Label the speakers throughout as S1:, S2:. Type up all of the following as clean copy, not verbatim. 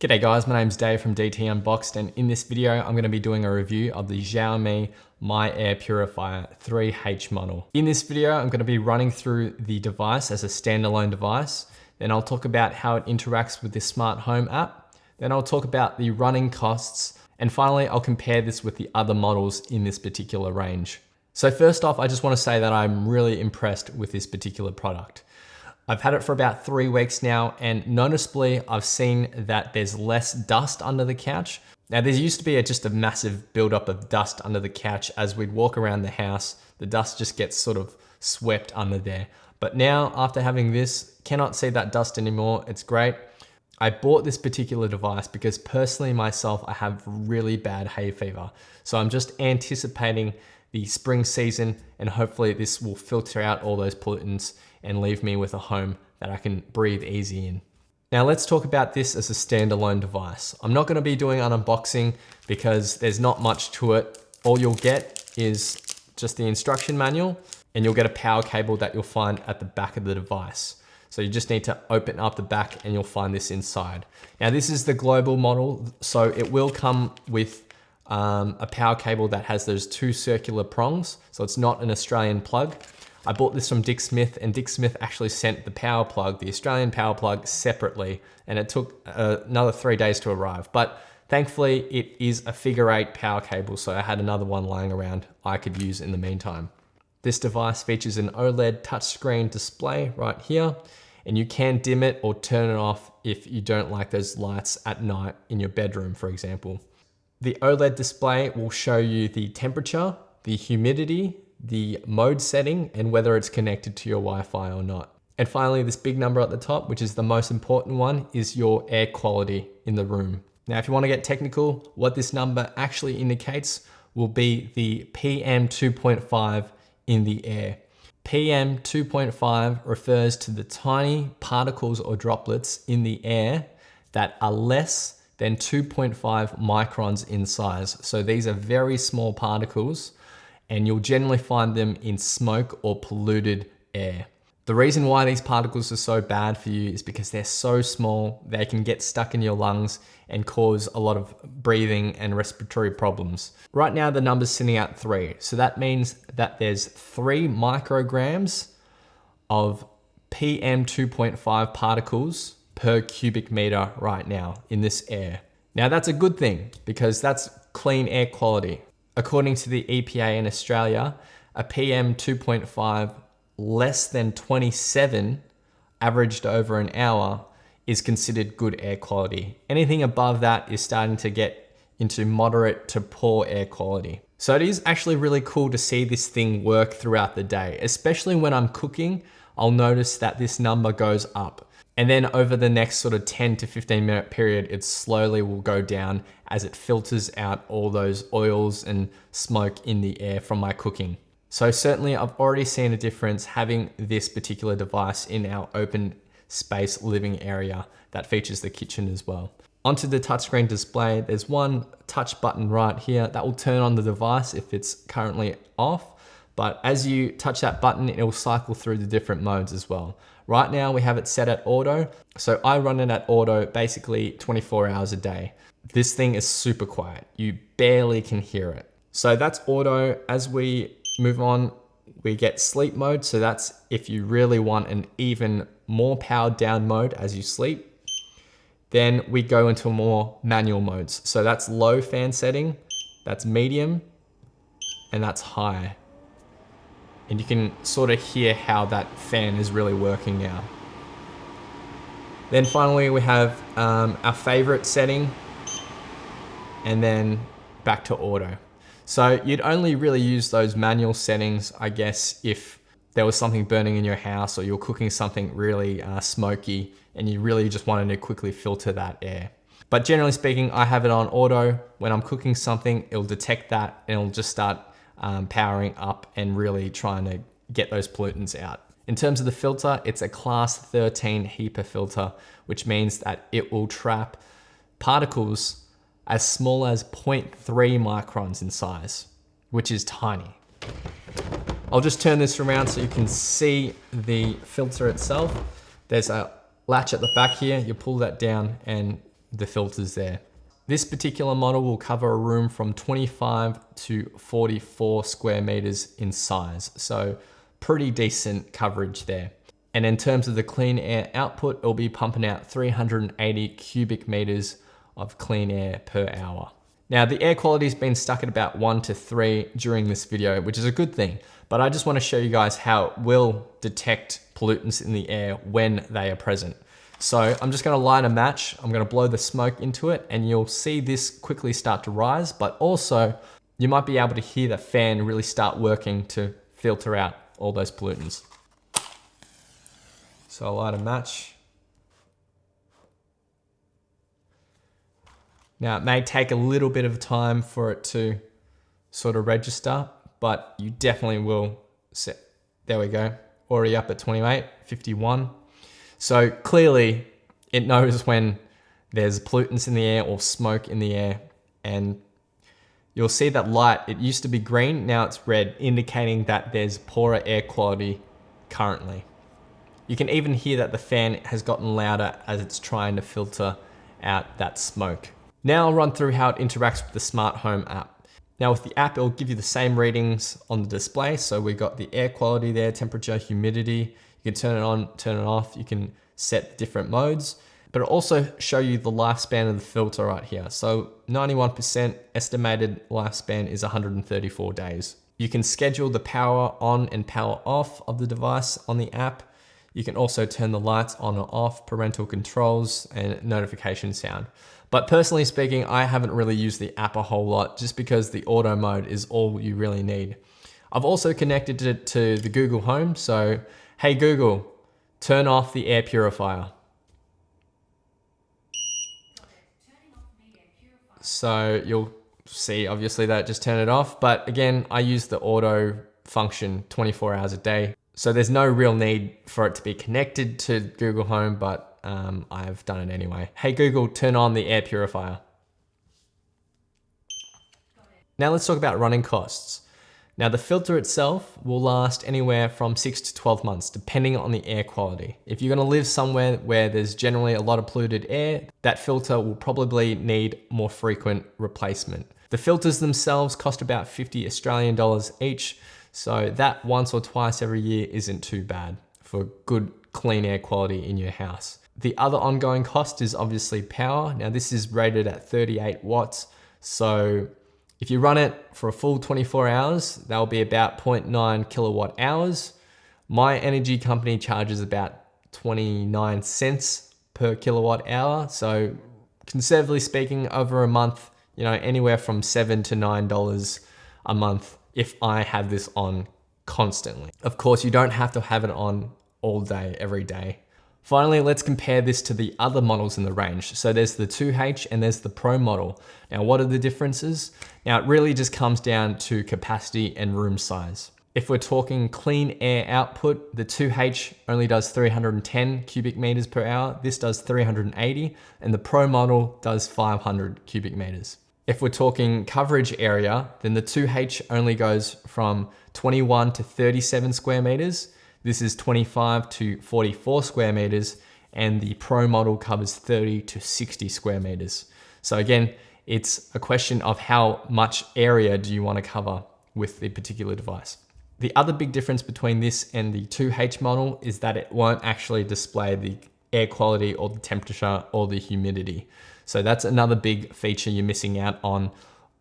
S1: G'day guys, my name's Dave from DT Unboxed, and in this video I'm going to be doing a review of the Xiaomi Mi Air Purifier 3H model. In this video I'm going to be running through the device as a standalone device, then I'll talk about how it interacts with the smart home app, then I'll talk about the running costs, and finally I'll compare this with the other models in this particular range. So first off, I just want to say that I'm really impressed with this particular product. I've had it for about 3 weeks now, and noticeably I've seen that there's less dust under the couch. Now there used to be just a massive buildup of dust under the couch. As we'd walk around the house, the dust just gets sort of swept under there. But now after having this, cannot see that dust anymore. It's great. I bought this particular device because personally myself, I have really bad hay fever. So I'm just anticipating the spring season, and hopefully this will filter out all those pollutants and leave me with a home that I can breathe easy in. Now let's talk about this as a standalone device. I'm not gonna be doing an unboxing because there's not much to it. All you'll get is just the instruction manual, and you'll get a power cable that you'll find at the back of the device. So you just need to open up the back and you'll find this inside. Now this is the global model, so it will come with a power cable that has those 2 circular prongs, so it's not an Australian plug. I bought this from Dick Smith, and Dick Smith actually sent the power plug, the Australian power plug, separately, and it took another 3 days to arrive. But thankfully it is a figure 8 power cable, so I had another one lying around I could use in the meantime. This device features an OLED touchscreen display right here, and you can dim it or turn it off if you don't like those lights at night in your bedroom, for example. The OLED display will show you the temperature, the humidity, the mode setting, and whether it's connected to your Wi-Fi or not. And finally, this big number at the top, which is the most important one, is your air quality in the room. Now, if you want to get technical, what this number actually indicates will be the PM 2.5 in the air. PM 2.5 refers to the tiny particles or droplets in the air that are less than 2.5 microns in size. So these are very small particles, and you'll generally find them in smoke or polluted air. The reason why these particles are so bad for you is because they're so small, they can get stuck in your lungs and cause a lot of breathing and respiratory problems. Right now the number's sitting at 3, so that means that there's 3 micrograms of PM 2.5 particles per cubic meter right now in this air. Now that's a good thing because that's clean air quality. According to the EPA in Australia, a PM 2.5 less than 27 averaged over an hour is considered good air quality. Anything above that is starting to get into moderate to poor air quality. So it is actually really cool to see this thing work throughout the day, especially when I'm cooking. I'll notice that this number goes up. And then over the next sort of 10 to 15 minute period, it slowly will go down as it filters out all those oils and smoke in the air from my cooking. So certainly I've already seen a difference having this particular device in our open space living area that features the kitchen as well. Onto the touchscreen display, there's one touch button right here that will turn on the device if it's currently off. But as you touch that button, it will cycle through the different modes as well. Right now we have it set at auto. So I run it at auto basically 24 hours a day. This thing is super quiet. You barely can hear it. So that's auto. As we move on, we get sleep mode. So that's if you really want an even more powered down mode as you sleep. Then we go into more manual modes. So that's low fan setting, that's medium, and that's high. And you can sort of hear how that fan is really working now. Then finally we have our favorite setting, and then back to auto. So you'd only really use those manual settings, I guess, if there was something burning in your house or you're cooking something really smoky and you really just wanted to quickly filter that air. But generally speaking, I have it on auto. When I'm cooking something, it'll detect that and it'll just start powering up and really trying to get those pollutants out. In terms of the filter, it's a class 13 HEPA filter, which means that it will trap particles as small as 0.3 microns in size, which is tiny. I'll just turn this around so you can see the filter itself. There's a latch at the back here. You pull that down and the filters there. This particular model will cover a room from 25 to 44 square meters in size. So pretty decent coverage there. And in terms of the clean air output, it'll be pumping out 380 cubic meters of clean air per hour. Now the air quality has been stuck at about 1 to 3 during this video, which is a good thing, but I just want to show you guys how it will detect pollutants in the air when they are present. So I'm just going to light a match, I'm going to blow the smoke into it, and you'll see this quickly start to rise, but also you might be able to hear the fan really start working to filter out all those pollutants. So I'll light a match. Now it may take a little bit of time for it to sort of register, but you definitely will set. There we go, already up at 28, 51. So clearly it knows when there's pollutants in the air or smoke in the air, and you'll see that light, it used to be green, now it's red, indicating that there's poorer air quality currently. You can even hear that the fan has gotten louder as it's trying to filter out that smoke. Now I'll run through how it interacts with the smart home app. Now with the app, it'll give you the same readings on the display. So we've got the air quality there, temperature, humidity. You can turn it on, turn it off. You can set different modes, but it'll also show you the lifespan of the filter right here. So 91% estimated lifespan is 134 days. You can schedule the power on and power off of the device on the app. You can also turn the lights on or off, parental controls, and notification sound. But personally speaking, I haven't really used the app a whole lot just because the auto mode is all you really need. I've also connected it to the Google Home. So, hey Google, turn off the air purifier. So you'll see obviously that just turned it off. But again, I use the auto function 24 hours a day. So there's no real need for it to be connected to Google Home, but I've done it anyway. Hey Google, turn on the air purifier. Now let's talk about running costs. Now the filter itself will last anywhere from 6 to 12 months, depending on the air quality. If you're gonna live somewhere where there's generally a lot of polluted air, that filter will probably need more frequent replacement. The filters themselves cost about 50 Australian dollars each, so that once or twice every year isn't too bad for good clean air quality in your house. The other ongoing cost is obviously power. Now this is rated at 38 watts. So if you run it for a full 24 hours, that'll be about 0.9 kilowatt hours. My energy company charges about 29 cents per kilowatt hour. So conservatively speaking, over a month, you know, anywhere from $7 to $9 a month if I have this on constantly. Of course, you don't have to have it on all day, every day. Finally, let's compare this to the other models in the range. So there's the 2H and there's the Pro model. Now, what are the differences? Now, it really just comes down to capacity and room size. If we're talking clean air output, the 2H only does 310 cubic meters per hour. This does 380, and the Pro model does 500 cubic meters. If we're talking coverage area, then the 2H only goes from 21 to 37 square meters. This is 25 to 44 square meters, and the Pro model covers 30 to 60 square meters. So again, it's a question of how much area do you want to cover with the particular device. The other big difference between this and the 2H model is that it won't actually display the air quality or the temperature or the humidity. So that's another big feature you're missing out on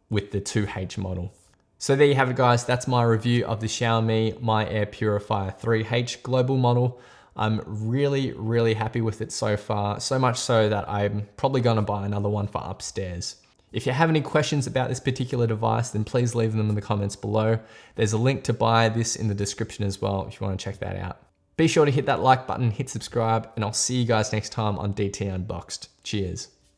S1: with the 2H model. So there you have it, guys. That's my review of the Xiaomi Mi Air Purifier 3H global model. I'm really, really happy with it so far. So much so that I'm probably gonna buy another one for upstairs. If you have any questions about this particular device, then please leave them in the comments below. There's a link to buy this in the description as well if you wanna check that out. Be sure to hit that like button, hit subscribe, and I'll see you guys next time on DT Unboxed. Cheers.